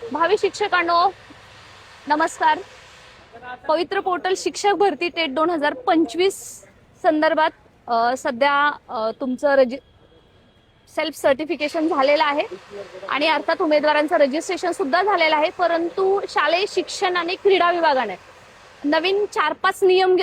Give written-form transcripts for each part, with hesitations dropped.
भावी शिक्षकांनो नमस्कार। पवित्र पोर्टल शिक्षक भरती टेट 2025 संदर्भात सध्या तुमचं सेल्फ सर्टिफिकेशन झालेलं आहे आणि अर्थात उमेदवारांचं रजिस्ट्रेशन सुद्धा झालेलं आहे। परंतु शालेय शिक्षण आणि क्रीडा विभागाने नवीन 4-5 नियम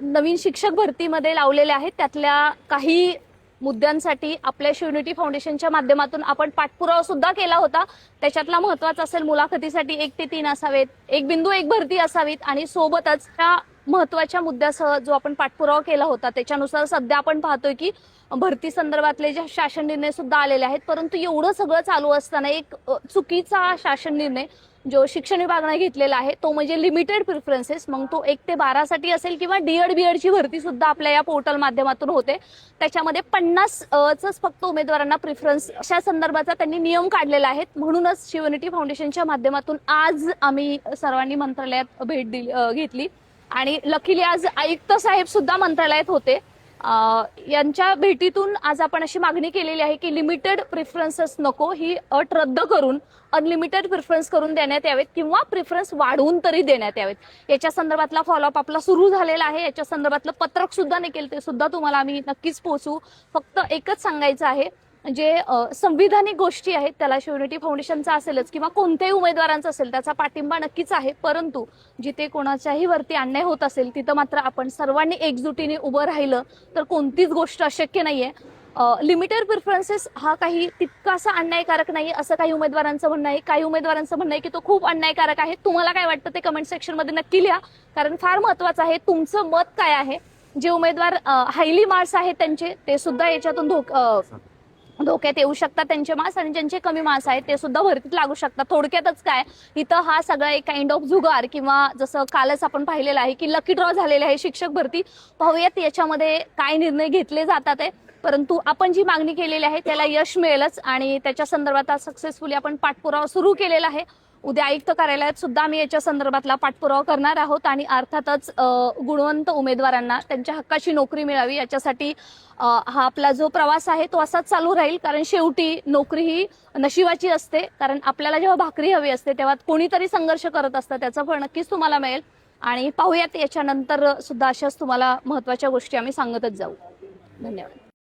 नवीन शिक्षक भरतीमध्ये लावलेले आहेत। त्यातल्या काही मुद्द्यांसाठी आपल्या शिवनिटी फाउंडेशनच्या माध्यमातून आपण पाठपुरावा सुद्धा केला होता। त्याच्यातला महत्त्वाचा असेल मुलाखतीसाठी 1 ते 3 असावेत, 1 भरती असावीत आणि सोबतच त्या महत्त्वाच्या मुद्द्यासह जो आपण पाठपुरावा केला होता त्याच्यानुसार सध्या आपण पाहतोय की भरती संदर्भातले जे शासन निर्णय सुद्धा आलेले आहेत। परंतु एवढं सगळं चालू असताना एक चुकीचा शासन निर्णय जो शिक्षण विभागाने घेतलेला आहे तो म्हणजे लिमिटेड प्रिफरन्सेस। मग तो 1 ते 12 साठी असेल किंवा डीएड बीएडची भरती सुद्धा आपल्या या पोर्टल माध्यमातून होते। त्याच्यामध्ये 50च फक्त उमेदवारांना प्रिफरन्स अशा संदर्भाचा त्यांनी नियम काढलेला आहे। म्हणूनच शिवनिटी फाउंडेशनच्या माध्यमातून आज आम्ही सर्वांनी मंत्रालयात भेट घेतली आणि लकीली आज आयुक्त साहेब सुद्धा मंत्रालयात होते। यांच्या भेटीतून आज आपण अशी मागणी केलेली आहे की लिमिटेड प्रिफरन्सेस नको, ही अट रद्द करून अनलिमिटेड प्रिफरन्स करून देण्यात यावेत किंवा प्रिफरन्स वाढवून तरी देण्यात यावेत। याच्या संदर्भातला फॉलोअप आपला सुरू झालेला आहे। याच्या संदर्भातलं पत्रक सुद्धा निघेल, ते सुद्धा तुम्हाला आम्ही नक्कीच पोहोचू। फक्त एकच सांगायचं आहे, जे संविधानिक गोष्टी आहेत त्याला शिवनिटी फाउंडेशनचा असेलच किंवा कोणत्याही उमेदवारांचा असेल त्याचा पाठिंबा नक्कीच आहे। परंतु जिथे कोणाच्याही वरती अन्याय होत असेल तिथं मात्र आपण सर्वांनी एकजुटीने उभं राहिलं तर कोणतीच गोष्ट अशक्य नाहीये। लिमिटेड प्रिफरन्सेस हा काही तितकासा अन्यायकारक नाही असं काही उमेदवारांचं म्हणणं आहे। काही उमेदवारांचं म्हणणं आहे की तो खूप अन्यायकारक आहे। तुम्हाला काय वाटतं ते कमेंट सेक्शन मध्ये नक्की लिहा, कारण फार महत्त्वाचं आहे तुमचं मत काय आहे। जे उमेदवार हायली मार्क्स आहेत त्यांचे ते सुद्धा याच्यातून धोक्यात येऊ शकतात त्यांचे मार्क्स, आणि ज्यांचे कमी मार्क्स आहेत ते सुद्धा भरतीत लागू शकतात। थोडक्यातच काय इथं हा सगळा एक काइंड ऑफ जुगार किंवा जसं कालच आपण पाहिलेलं आहे की लकी ड्रॉ झालेले आहे शिक्षक भरती। पाहूयात याच्यामध्ये काय निर्णय घेतले जातात आहे। परंतु आपण जी मागणी केलेली आहे त्याला यश मिळेलच आणि त्याच्या संदर्भात सक्सेसफुली आपण पाठपुरावा सुरू केलेला आहे। उद्या आयुक्त कार्यालयात सुद्धा आम्ही याच्या संदर्भातला पाठपुरावा करणार आहोत आणि अर्थातच गुणवंत उमेदवारांना त्यांच्या हक्काची नोकरी मिळावी याच्यासाठी हा आपला जो प्रवास आहे तो असाच चालू राहील। कारण शेवटी नोकरी ही नशिबाची असते, कारण आपल्याला जेव्हा भाकरी हवी असते तेव्हा कोणीतरी संघर्ष करत असतं, त्याचं फळ नक्कीच तुम्हाला मिळेल। आणि पाहूयात याच्यानंतर सुद्धा अशाच तुम्हाला महत्त्वाच्या गोष्टी आम्ही सांगतच जाऊ। धन्यवाद।